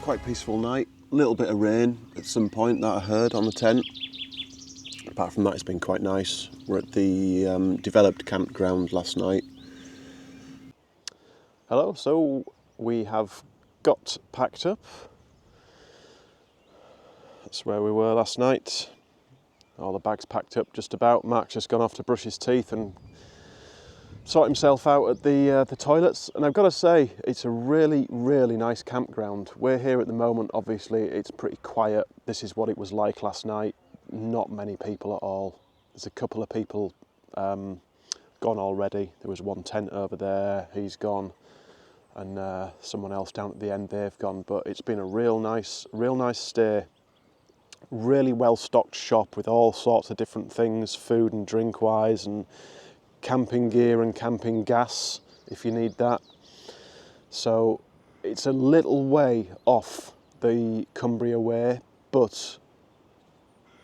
quite peaceful night. A little bit of rain at some point that I heard on the tent. Apart from that, it's been quite nice. We're at the developed campground last night. Hello, so we have got packed up. That's where we were last night. All the bags packed up just about. Mark's just gone off to brush his teeth and sort himself out at the toilets. And I've got to say, it's a really, really nice campground. We're here at the moment, obviously, it's pretty quiet. This is what it was like last night. Not many people at all. There's a couple of people gone already. There was one tent over there, he's gone. And someone else down at the end, they've gone. But it's been a real nice stay. Really well-stocked shop with all sorts of different things, food and drink-wise, and camping gear and camping gas, if you need that. So it's a little way off the Cumbria Way, but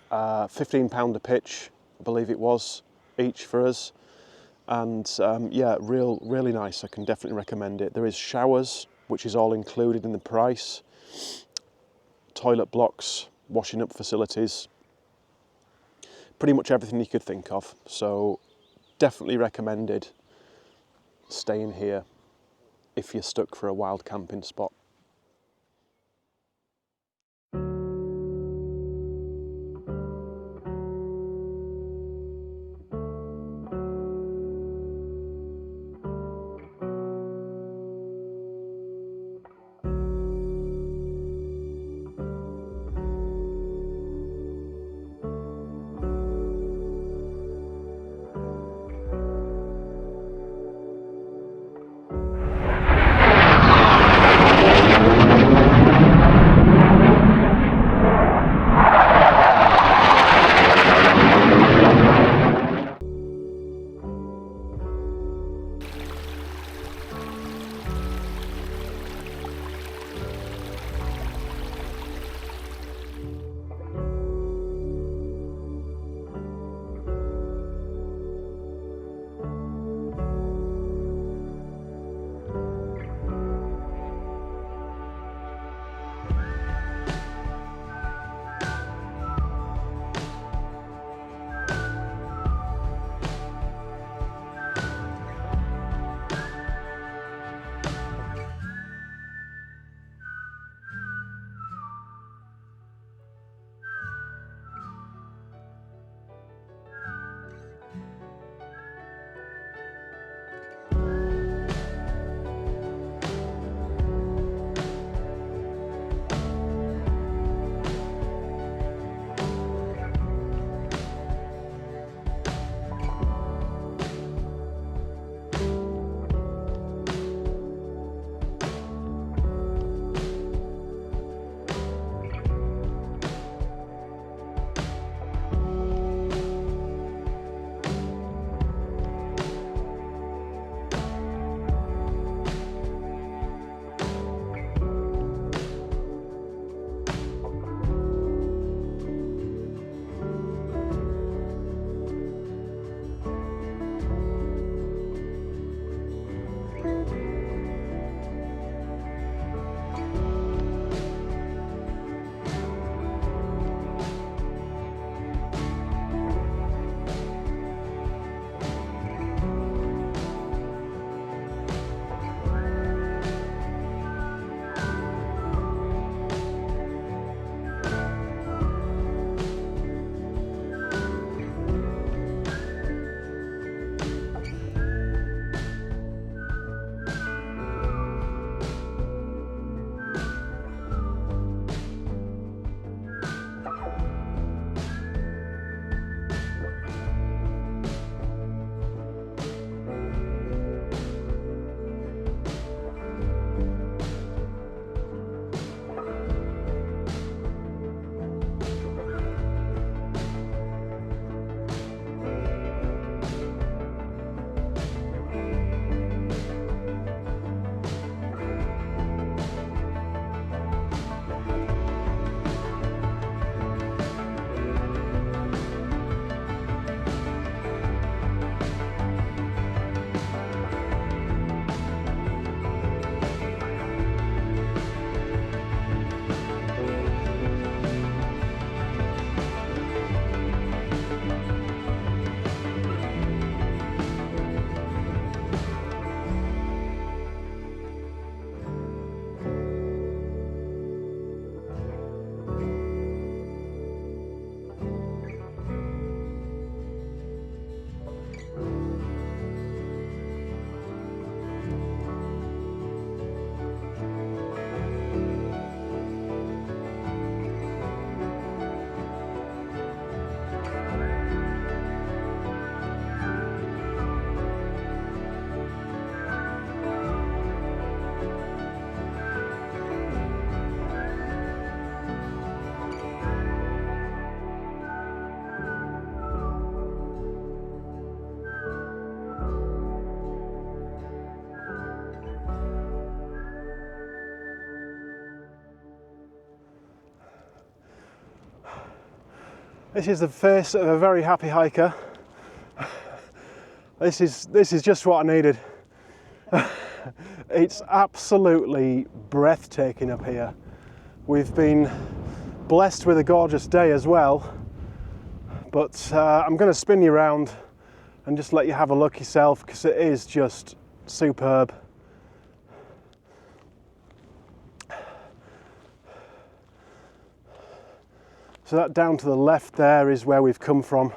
£15 a pitch, I believe it was, each for us. And yeah, really nice. I can definitely recommend it. There is showers, which is all included in the price. Toilet blocks, washing up facilities. Pretty much everything you could think of. So definitely recommended staying here if you're stuck for a wild camping spot. This is the face of a very happy hiker. This is just what I needed. It's absolutely breathtaking up here. We've been blessed with a gorgeous day as well, but I'm going to spin you around and just let you have a look yourself, because it is just superb. So that down to the left there is where we've come from.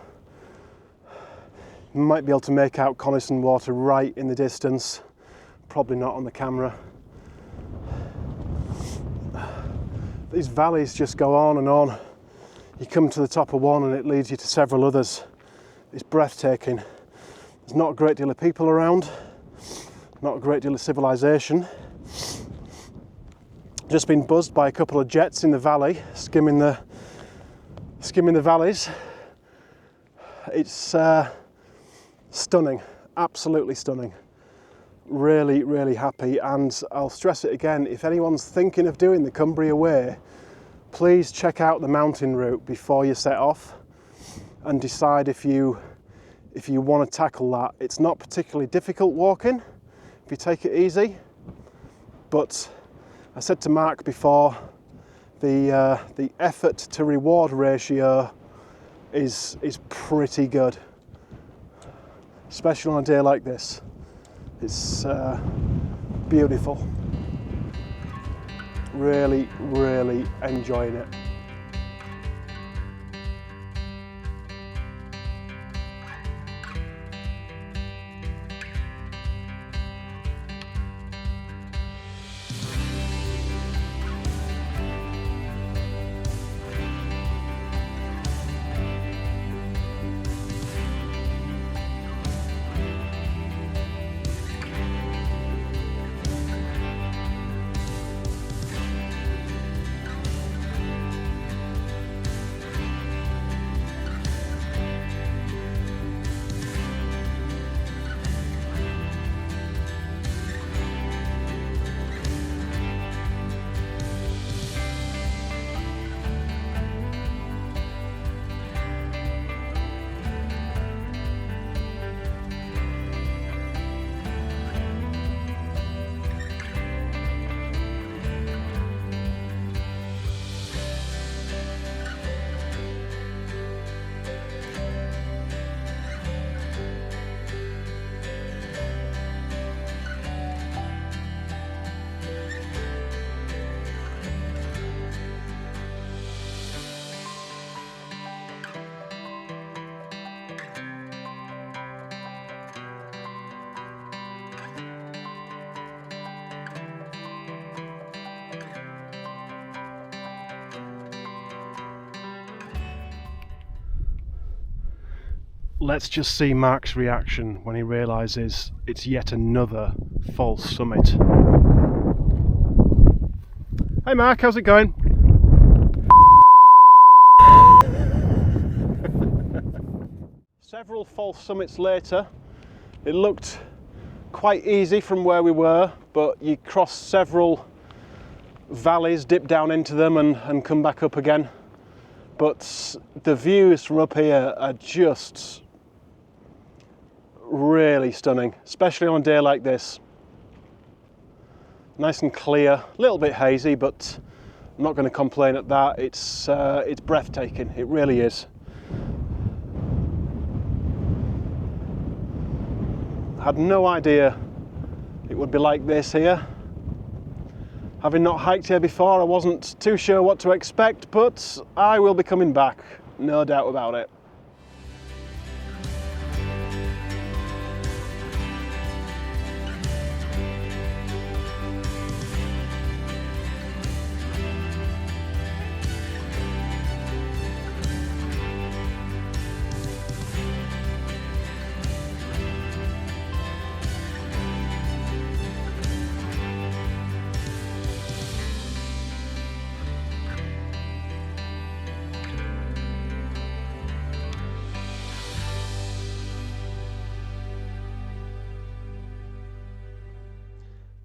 You might be able to make out Coniston Water right in the distance. Probably not on the camera. These valleys just go on and on. You come to the top of one and it leads you to several others. It's breathtaking. There's not a great deal of people around, not a great deal of civilization. Just been buzzed by a couple of jets in the valley, skimming the valleys. It's stunning, absolutely stunning. Really, really happy, and I'll stress it again, if anyone's thinking of doing the Cumbria Way, please check out the mountain route before you set off and decide if you want to tackle that. It's not particularly difficult walking if you take it easy, but I said to Mark before, the effort to reward ratio is pretty good, especially on a day like this. It's beautiful. Really, really enjoying it. Let's just see Mark's reaction when he realises it's yet another false summit. Hey Mark, how's it going? Several false summits later, it looked quite easy from where we were, but you cross several valleys, dip down into them and come back up again. But the views from up here are just really stunning, especially on a day like this. Nice and clear, a little bit hazy, but I'm not going to complain at that. It's breathtaking, it really is. I had no idea it would be like this here. Having not hiked here before, I wasn't too sure what to expect, but I will be coming back, no doubt about it.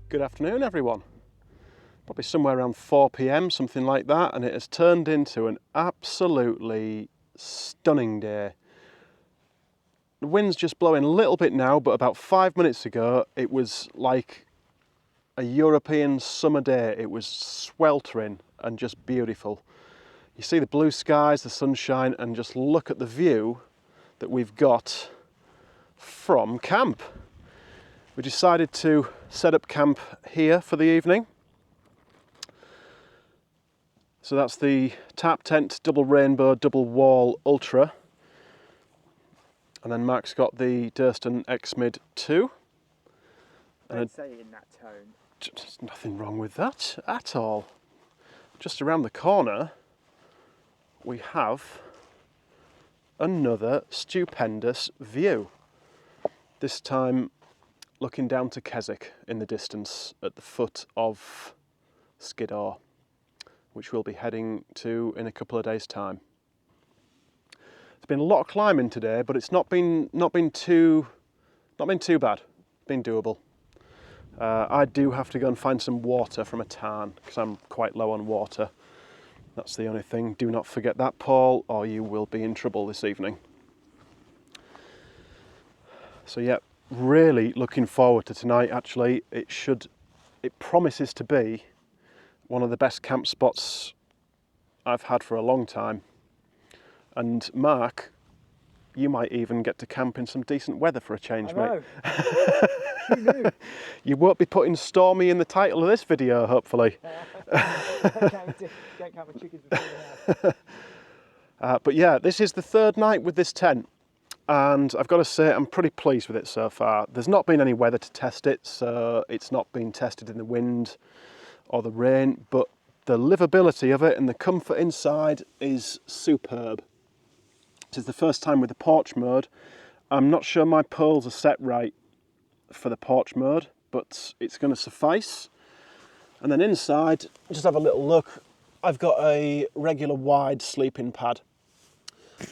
Good afternoon everyone. Probably somewhere around 4 PM, something like that, and it has turned into an absolutely stunning day. The wind's just blowing a little bit now, but about 5 minutes ago it was like a European summer day. It was sweltering and just beautiful. You see the blue skies, the sunshine, and just look at the view that we've got from camp. We decided to set up camp here for the evening. So that's the Tap Tent Double Rainbow Double Wall Ultra. And then Mark's got the Durston X-Mid 2. Don't say it in that tone. There's nothing wrong with that at all. Just around the corner, we have another stupendous view. This time looking down to Keswick in the distance at the foot of Skiddaw, which we'll be heading to in a couple of days' time. There's been a lot of climbing today, but it's not been too bad. Been doable. I do have to go and find some water from a tarn because I'm quite low on water. That's the only thing. Do not forget that, Paul, or you will be in trouble this evening. So yeah, really looking forward to tonight. Actually, it promises to be one of the best camp spots I've had for a long time. And Mark, you might even get to camp in some decent weather for a change, mate. Who knew? You won't be putting stormy in the title of this video, hopefully. Don't count my chickens before the house. But yeah, this is the third night with this tent, and I've got to say I'm pretty pleased with it so far. There's not been any weather to test it, so it's not been tested in the wind or the rain, but the livability of it and the comfort inside is superb. This is the first time with the porch mode. I'm not sure my poles are set right for the porch mode, but it's going to suffice. And then inside, just have a little look. I've got a regular wide sleeping pad,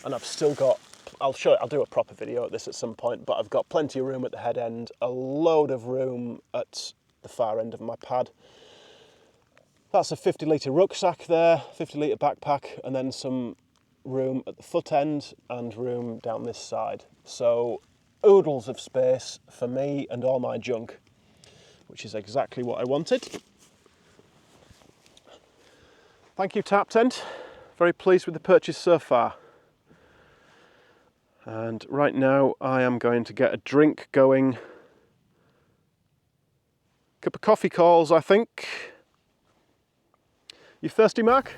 and I've still got, I'll do a proper video at this at some point, but I've got plenty of room at the head end, a load of room at the far end of my pad. That's a 50-litre rucksack there, 50-litre backpack, and then some room at the foot end and room down this side. So oodles of space for me and all my junk, which is exactly what I wanted. Thank you, Tap Tent. Very pleased with the purchase so far. And right now I am going to get a drink going. Cup of coffee calls, I think. You thirsty, Mark?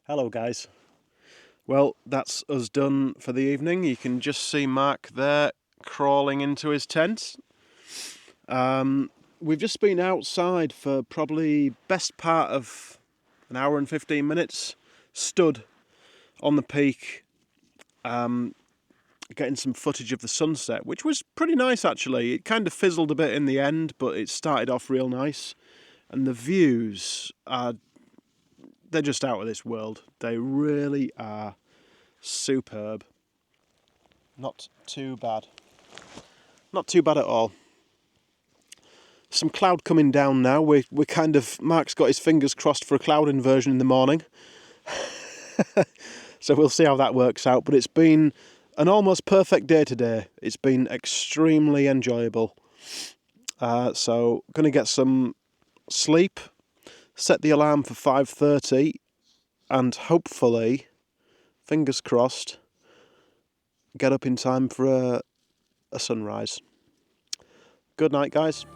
Hello guys. Well, that's us done for the evening. You can just see Mark there crawling into his tent. We've just been outside for probably best part of an hour and 15 minutes, stood on the peak, getting some footage of the sunset, which was pretty nice actually. It kind of fizzled a bit in the end, but it started off real nice. And the views they're just out of this world. They really are superb. Not too bad. Not too bad at all. Some cloud coming down now. We're kind of, Mark's got his fingers crossed for a cloud inversion in the morning. So we'll see how that works out. But it's been an almost perfect day today. It's been extremely enjoyable. So going to get some sleep, set the alarm for 5:30, and hopefully, fingers crossed, get up in time for a sunrise. Good night, guys.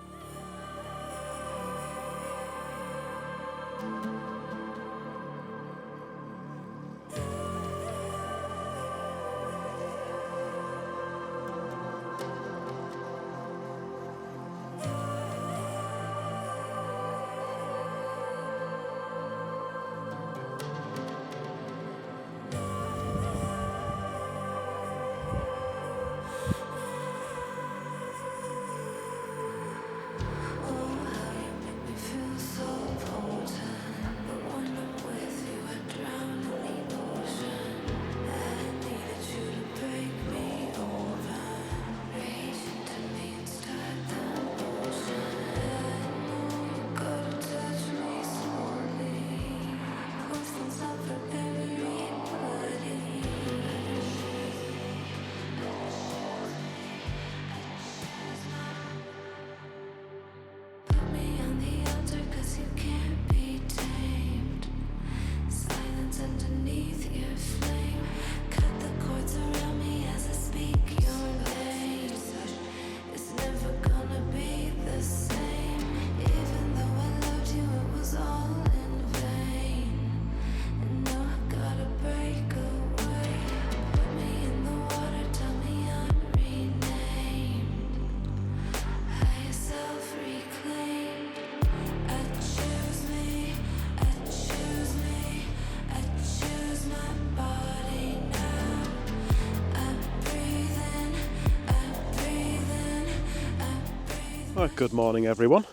Well, good morning, everyone.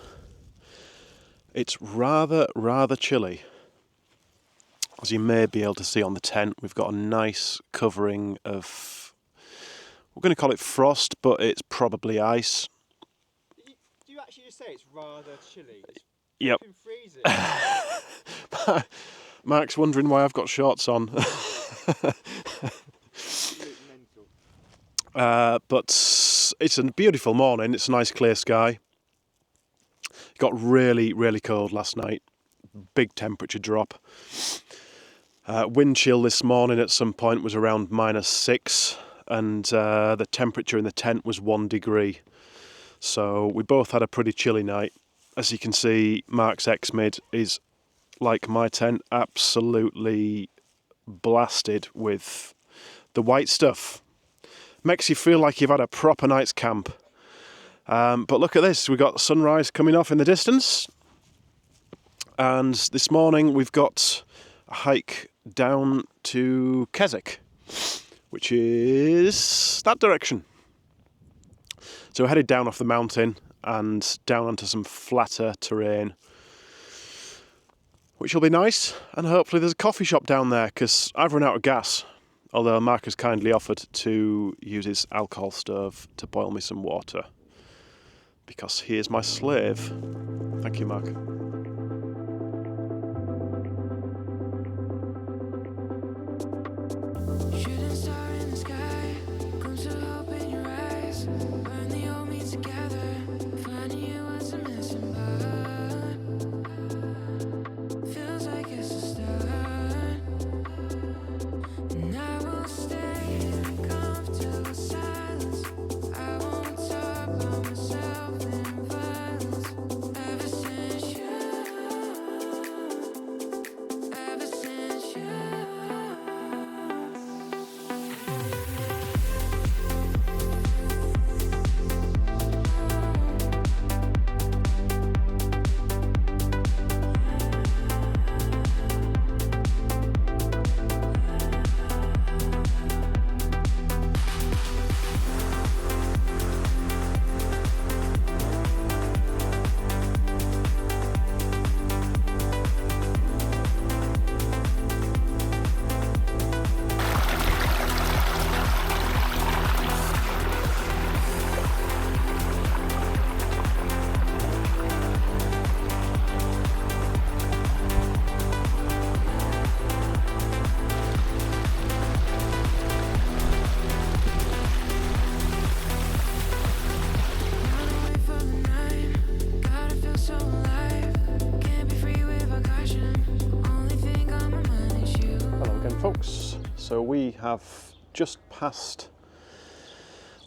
It's rather chilly. As you may be able to see on the tent, we've got a nice covering of, we're going to call it frost, but it's probably ice. Do you actually just say it's rather chilly? It's Yep. freezing. Mark's wondering why I've got shorts on. But it's a beautiful morning. It's a nice clear sky. It got really cold last night. Big temperature drop. Wind chill this morning at some point was around -6, and the temperature in the tent was 1 degree. So we both had a pretty chilly night. As you can see, Mark's X-Mid is, like my tent, absolutely blasted with the white stuff. Makes you feel like you've had a proper night's camp. But look at this, we've got sunrise coming off in the distance. And this morning we've got a hike down to Keswick, which is that direction. So we're headed down off the mountain and down onto some flatter terrain, which will be nice. And hopefully there's a coffee shop down there, because I've run out of gas. Although Mark has kindly offered to use his alcohol stove to boil me some water, because he is my slave. Thank you, Mark. Shooting star in the sky, glimpse of hope in your eyes. Burn the old me together, finding you was a missing part. Feels like it's a start, and I will stay in comfortable silence. I won't talk about myself in violence. Ever since you, ever since you. again, folks. So we have just passed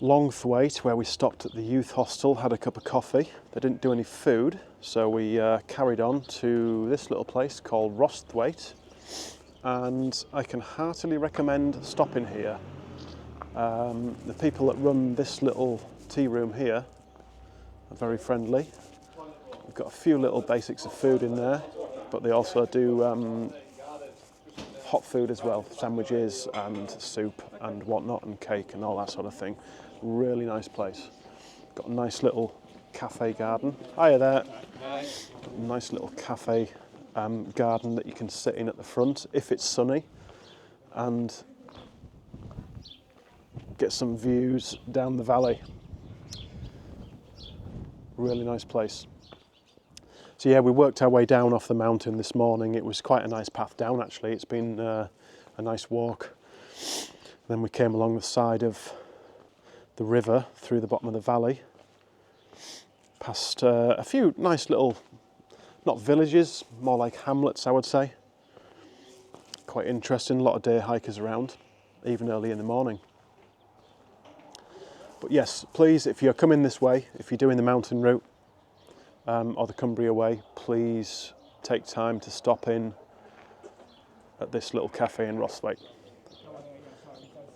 Longthwaite, where we stopped at the youth hostel, had a cup of coffee. They didn't do any food, so we carried on to this little place called Rosthwaite, and I can heartily recommend stopping here. The people that run this little tea room here are very friendly. We've got a few little basics of food in there, but they also do hot food as well, sandwiches and soup and whatnot, and cake and all that sort of thing. Really nice place. Got a nice little cafe garden. Hiya there. Hi. Got a nice little cafe garden that you can sit in at the front if it's sunny, and get some views down the valley. Really nice place. So yeah, we worked our way down off the mountain this morning. It was quite a nice path down, actually. It's been a nice walk. Then we came along the side of the river through the bottom of the valley, past a few nice little, not villages, more like hamlets, I would say. Quite interesting, a lot of day hikers around, even early in the morning. But yes, please, if you're coming this way, if you're doing the mountain route or the Cumbria Way, please take time to stop in at this little cafe in Rosthwaite,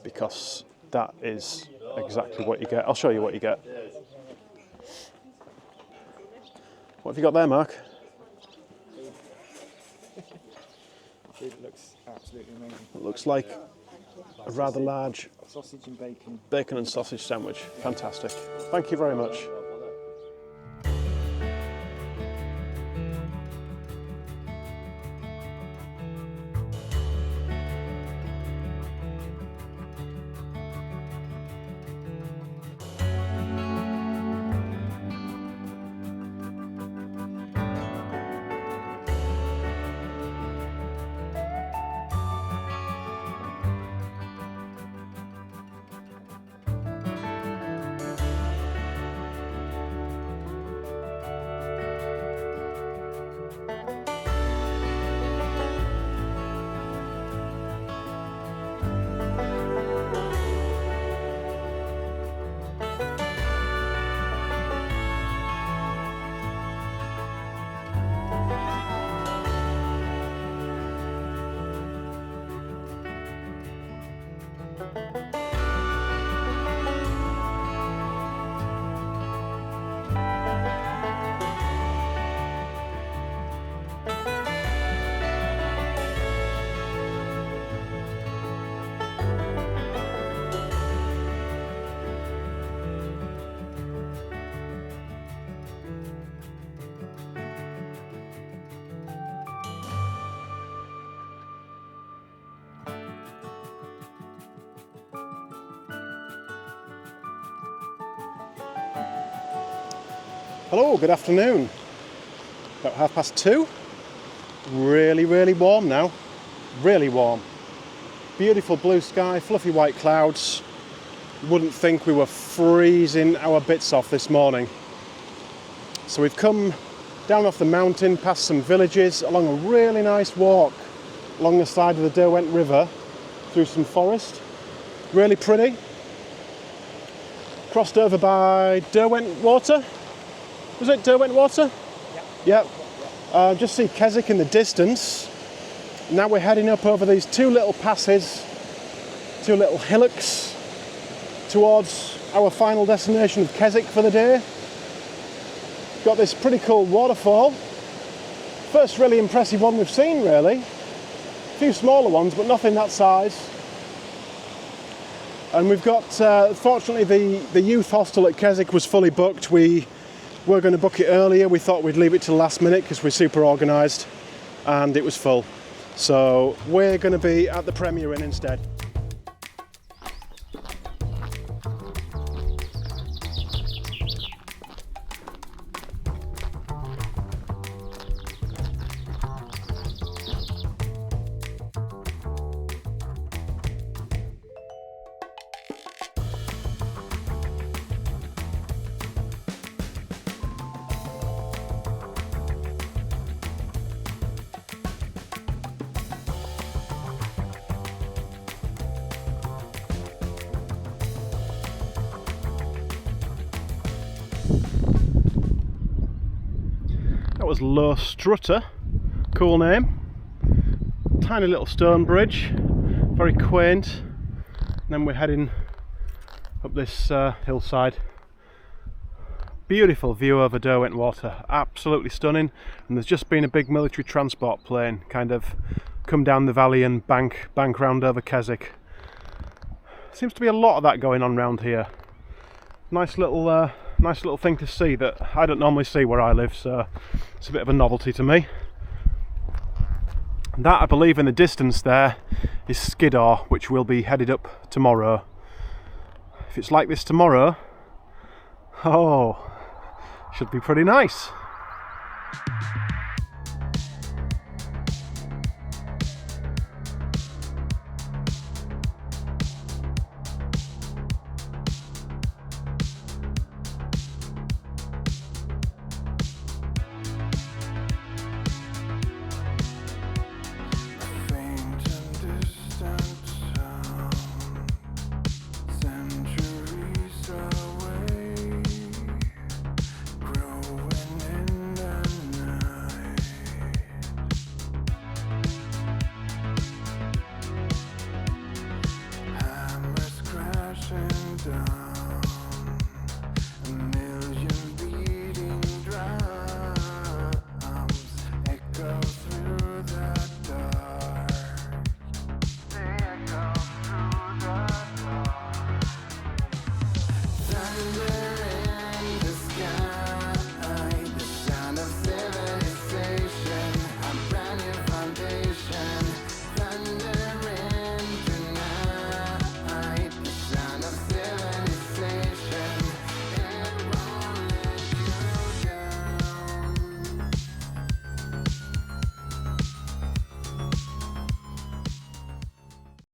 because that is exactly what you get. I'll show you what you get. What have you got there, Mark? It looks absolutely amazing. It looks like a rather large Sausage and bacon. bacon and sausage sandwich. Fantastic. Thank you very much. Hello, good afternoon. About 2:30. Really warm now. Really warm. Beautiful blue sky, fluffy white clouds. You wouldn't think we were freezing our bits off this morning. So we've come down off the mountain, past some villages, along a really nice walk along the side of the Derwent River, through some forest. Really pretty. Crossed over by Derwent Water. Was it Derwent Water? Yeah. Yep. Just see Keswick in the distance. Now we're heading up over these two little passes, two little hillocks, towards our final destination of Keswick for the day. Got this pretty cool waterfall. First really impressive one we've seen, really. A few smaller ones, but nothing that size. And we've got, fortunately, the youth hostel at Keswick was fully booked. We were going to book it earlier. We thought we'd leave it to the last minute because we're super organised, and it was full. So we're going to be at the Premier Inn instead. was Low Strutter, cool name. Tiny little stone bridge, very quaint. And then we're heading up this hillside. Beautiful view over Derwent Water, absolutely stunning. And there's just been a big military transport plane kind of come down the valley and bank round over Keswick. Seems to be a lot of that going on round here. Nice little thing to see that I don't normally see where I live, so it's a bit of a novelty to me. That, I believe, in the distance there is Skiddaw, which will be headed up tomorrow. If it's like this tomorrow, oh, should be pretty nice.